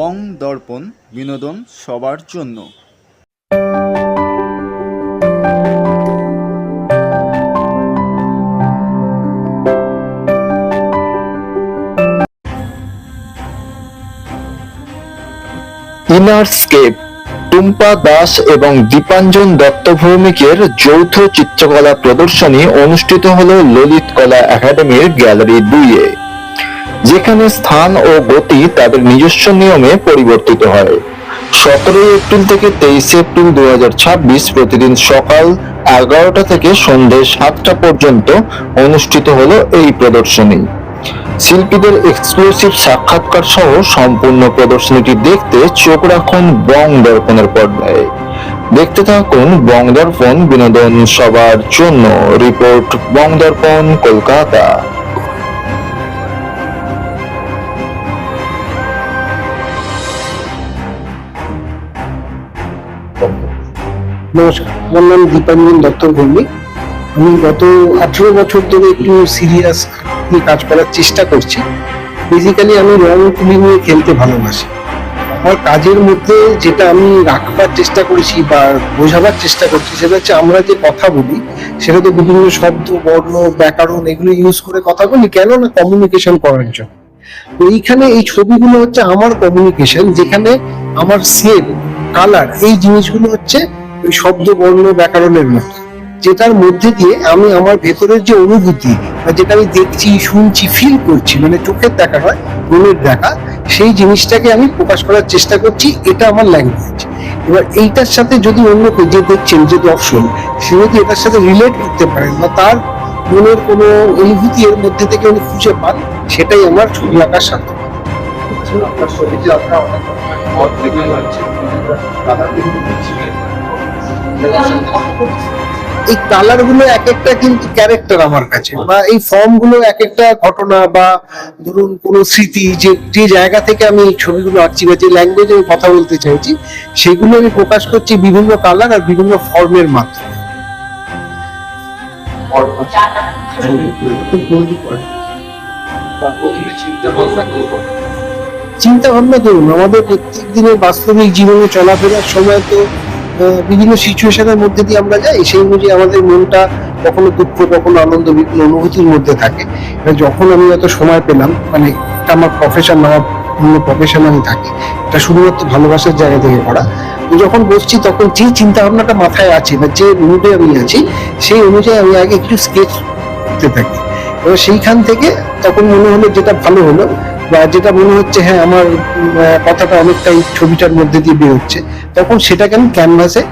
বং দর্পণ বিনোদন সবার জন্য। ইনারস্কেপ টুম্পা দাস এবং দীপাঞ্জন দত্ত ভৌমিকের যৌথ চিত্রকলা প্রদর্শনী অনুষ্ঠিত হলো ললিত কলা একাডেমির গ্যালারি 2-এ, যেখানে স্থান ও গতি তাদের নিজস্ব নিয়মে পরিবর্তিত হয়। 17 এপ্রিল থেকে 23 এপ্রিল 2026 প্রতিদিন সকাল 11টা থেকে সন্ধ্যে 7টা পর্যন্ত অনুষ্ঠিত হলো এই প্রদর্শনী। শিল্পীদের এক্সক্লুসিভ সাক্ষাৎকার সহ সম্পূর্ণ প্রদর্শনীটি দেখতে চোখ রাখুন বং দর্পণের পর্দায়। দেখতে থাকুন বং দর্পণ বিনোদন সবার জন্য। রিপোর্ট বং দর্পণ, কলকাতা। নমস্কার, আমার নাম দীপাঞ্জন দত্ত ভৌমিক। আমি গত 18 বছর ধরে একটু সিরিয়াস কাজ করার চেষ্টা করছি। বেসিক্যালি আমি রং তুলি নিয়ে খেলতে ভালোবাসি। আমার কাজের মধ্যে যেটা আমি রাখবার চেষ্টা করেছি বা বোঝাবার চেষ্টা করছি, সেটা হচ্ছে আমরা যে কথা বলি সেটা তো বিভিন্ন শব্দ, বর্ণ, ব্যাকরণ এগুলো ইউজ করে কথা বলি, কেন না কমিউনিকেশন করার জন্য। তো এইখানে এই ছবিগুলো হচ্ছে আমার কমিউনিকেশন, যেখানে আমার শেপ, কালার, এই জিনিসগুলো হচ্ছে ওই শব্দ, বর্ণ, ব্যাকরণের মতো, যেটার মধ্যে দিয়ে আমি আমার ভেতরের যে অনুভূতি বা যেটা আমি দেখছি, শুনছি, ফিল করছি, মানে চোখের দেখা হয়, মনের দেখা, সেই জিনিসটাকে আমি প্রকাশ করার চেষ্টা করছি। এটা আমার ল্যাঙ্গুয়েজ। এবার এইটার সাথে যদি অন্য কেউ যে দেখছেন, যে দর্শন, সে যদি এটার সাথে রিলেট করতে পারেন বা তার মনের কোনো অনুভূতি এর মধ্যে থেকে উনি খুঁজে পান, সেটাই আমার ছবি আঁকার সার্থক। এই কালার গুলো এক একটা কিন্তু ক্যারেক্টার আমার কাছে, বা এই ফর্ম গুলো এক একটা ঘটনা বা ধরুন কোনো স্মৃতি, যে যে জায়গা থেকে আমি এই ছবিগুলো আঁকছি বা যে ল্যাঙ্গুয়েজে আমি কথা বলতে চাইছি, সেগুলো আমি প্রকাশ করছি বিভিন্ন কালার আর বিভিন্ন ফর্মের মাধ্যমে। চিন্তা ভাবনা ধরুন, আমাদের প্রত্যেক দিনের বাস্তবিক জীবনে চলাফেরার সময় তো বিভিন্ন সিচুয়েশনের মধ্যে দিয়ে আমরা যাই, সেই অনুযায়ী আমাদের মনটা কখনো দুঃখ, কখনো আনন্দ, বিভিন্ন অনুভূতির মধ্যে থাকে। যখন আমি এত সময় পেলাম, মানে এটা আমার প্রফেশন, আমার প্রফেশন আমি থাকি, এটা শুধুমাত্র ভালোবাসার জায়গা থেকে করা। যখন বসছি তখন যে চিন্তা ভাবনাটা মাথায় আছে বা যে মুডে আমি আছি, সেই অনুযায়ী আমি আগে একটু স্কেচ করতে থাকি। এবার সেইখান থেকে তখন মনে হলো যেটা ভালো হলো, বা যেটা মনে হচ্ছে হ্যাঁ আমার কথাটা অনেকটাই ছবিটার মধ্যে দিয়ে বেরোচ্ছে, তখন সেটাকে আমি ক্যানভাসে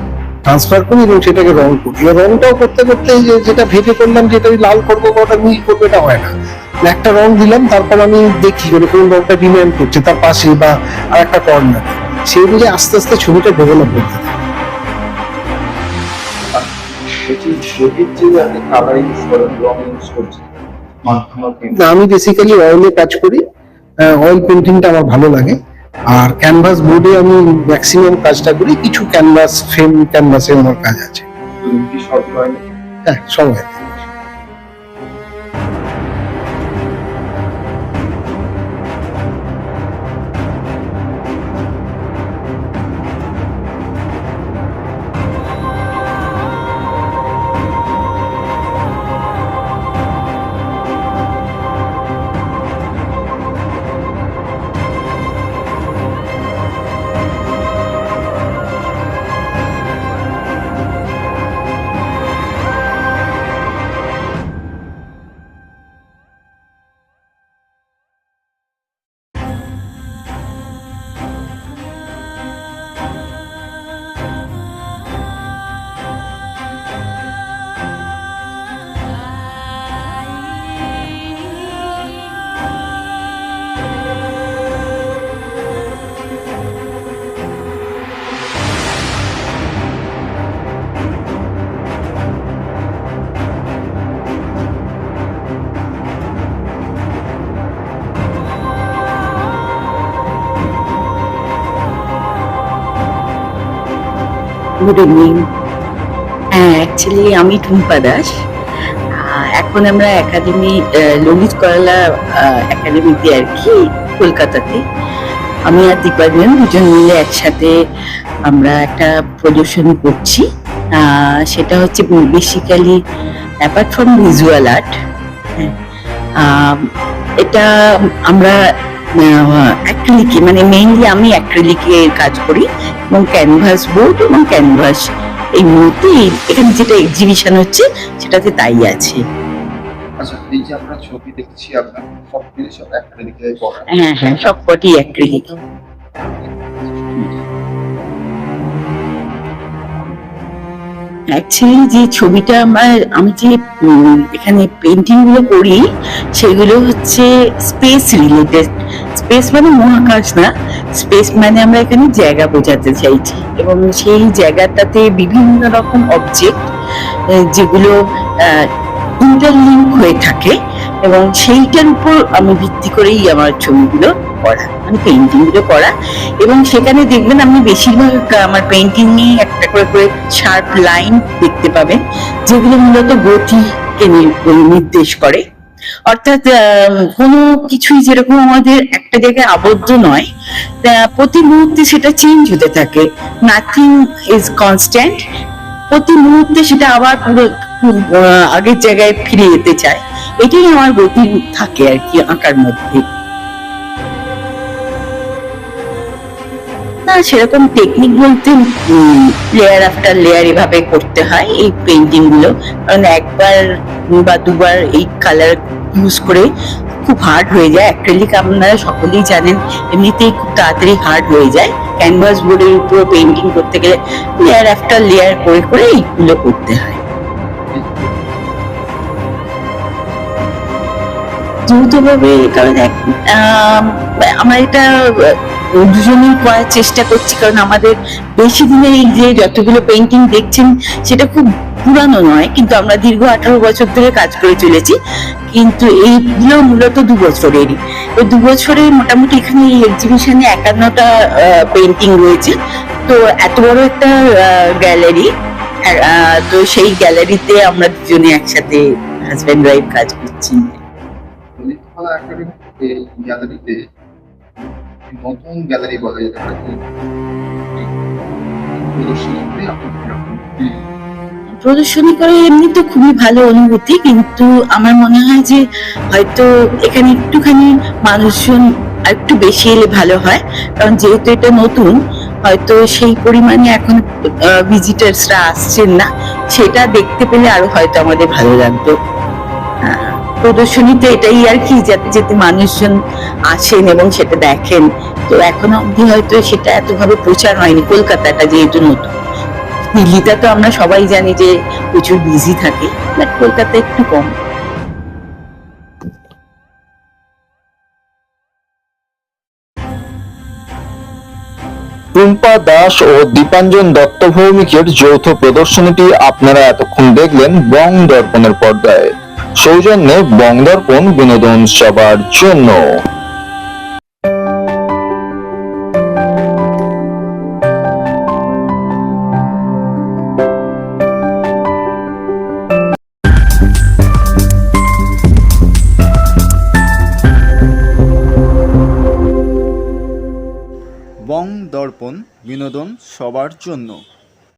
ট্রান্সফার করি এবং সেটাকে রং করি। এবার রংটাও করতে করতে যেটা ভেবে করলাম যে এটা আমি লাল করবো বা ওটা নীল করবো, এটা হয় না। একটা রং দিলাম, তারপর আমি দেখি মানে কোন রংটা ডিমান্ড করছে তার পাশে বা আর একটা কর্নার, সেই অনুযায়ী আস্তে আস্তে ছবিটা ডেভেলপ করতে থাকে। আমি বেসিক্যালি অয়েলে কাজ করি। অয়েল পেন্টিংটা আমার ভালো লাগে। আর ক্যানভাস বোর্ডে আমি ম্যাক্সিমাম কাজটা করি। কিছু ক্যানভাস ফ্রেম ক্যানভাসে আমার কাজ আছে। হ্যাঁ, সব হয়। Good evening. হ্যাঁ, অ্যাকচুয়ালি আমি টুম্পা দাস। এখন আমরা একাডেমি, ললিত কলা একাডেমিতে আর কি, কলকাতাতে। আমি আর দীপাঞ্জন দুজন মিলে একসাথে আমরা একটা প্রদর্শনী করছি। সেটা হচ্ছে basically apart from visual art, এটা আমরা অ্যাক্রিলিকে, মানে মেইনলি আমি অ্যাক্রিলিকে কাজ করি এবং ক্যানভাস বোর্ড এবং ক্যানভাস এই মুহূর্তে এখানে যেটা এক্সিবিশন হচ্ছে সেটাতে তাই আছে। আচ্ছা, এই যে আমরা ছবি দেখছি আপনার সব কিছু সব একাডেমিকে করা। হ্যাঁ হ্যাঁ, সবকটি অ্যাক্রিলিক। অ্যাকচুয়ালি যে ছবিটা আমি যে এখানে পেন্টিং গুলো করি সেগুলো হচ্ছে স্পেস রিলেটেড। স্পেস মানে মহাকাশ না, স্পেস মানে আমরা এখানে জায়গা বোঝাতে চাইছি এবং সেই জায়গাটাতে বিভিন্ন রকম অবজেক্ট যেগুলো ইন্টারলিঙ্ক হয়ে থাকে এবং সেইটার উপর আমি ভিত্তি করেই আমার ছবিগুলো করা, মানে পেন্টিং গুলো করা। এবং সেখানে দেখবেন আপনি বেশিরভাগ আমার পেন্টিং নিয়ে একটা করে করে শার্প লাইন দেখতে পাবেন, যেগুলো মূলত গতিকে নির্দেশ করে। অর্থাৎ কোনো কিছুই যেরকম আমাদের একটা জায়গায় আবদ্ধ নয়, প্রতি মুহূর্তে সেটা চেঞ্জ হতে থাকে, নাথিং ইজ কনস্ট্যান্ট। প্রতি মুহূর্তে সেটা আবার পুরো আগের জায়গায় ফিরে যেতে চায়, এটাই আমার গতি থাকে আর কি আঁকার মধ্যে। না, সেরকম টেকনিক বলতে লেয়ার আফটার লেয়ার এভাবে করতে হয় এই পেন্টিং গুলো, কারণ একবার বা দুবার এই কালার ইউজ করে খুব হার্ড হয়ে যায়। অ্যাক্রিলিক আপনারা সকলেই জানেন এমনিতেই খুব তাড়াতাড়ি হার্ড হয়ে যায়। ক্যানভাস বোর্ডের উপর পেন্টিং করতে গেলে লেয়ার আফটার লেয়ার করে করে এইগুলো করতে হয়। যৌথভাবে, কারণ আমরা এটা দুজনেই করার চেষ্টা করছি, কারণ আমাদের বেশি দিনের এই যে যতগুলো পেন্টিং দেখছেন সেটা খুব পুরানো নয়, কিন্তু আমরা দীর্ঘ 18 বছর ধরে কাজ করে চলেছি। কিন্তু এইগুলো মূলত 2 বছরেরই। ওই 2 বছরে মোটামুটি এখানে এই এক্সিবিশনে 51টা পেন্টিং রয়েছে। তো এত বড় একটা গ্যালারি, তো সেই গ্যালারিতে আমরা দুজনে একসাথে হাজব্যান্ড ওয়াইফ কাজ করছি। ললিতকলা একাডেমি গ্যালারিতে নতুন গ্যালারি বলা যেতে পারে প্রদর্শনীতে আপনি কিরকম? প্রদর্শনী করে এমনি তো খুবই ভালো অনুভূতি, কিন্তু আমার মনে হয় যে হয়তো এখানে একটুখানি মানুষজন একটু বেশি এলে ভালো হয়, কারণ যেহেতু এটা নতুন হয়তো সেই পরিমাণে এখন ভিজিটার্সরা আসছেন না, সেটা দেখতে পেলে আরো হয়তো আমাদের ভালো লাগতো। প্রদর্শনীতে এটাই আর কি, যাতে যাতে মানুষজন আসেন এবং সেটা দেখেন। তো এখনো অবধি হয়তো সেটা এতভাবে প্রচার হয়নি, কলকাতাটা যেহেতু নতুন। দিল্লিটা তো আমরা সবাই জানি যে প্রচুর বিজি থাকে, বাট কলকাতা একটু কম। টুম্পা দাস ও দীপাঞ্জন দত্ত ভৌমিকের যৌথ প্রদর্শনীটি আপনারা এতক্ষণ দেখলেন বং দর্পণের পর্দায়, সৌজন্যে বং দর্পণ, বিনোদন সবার জন্য। বং দর্পণ, বিনোদন সবার জন্য।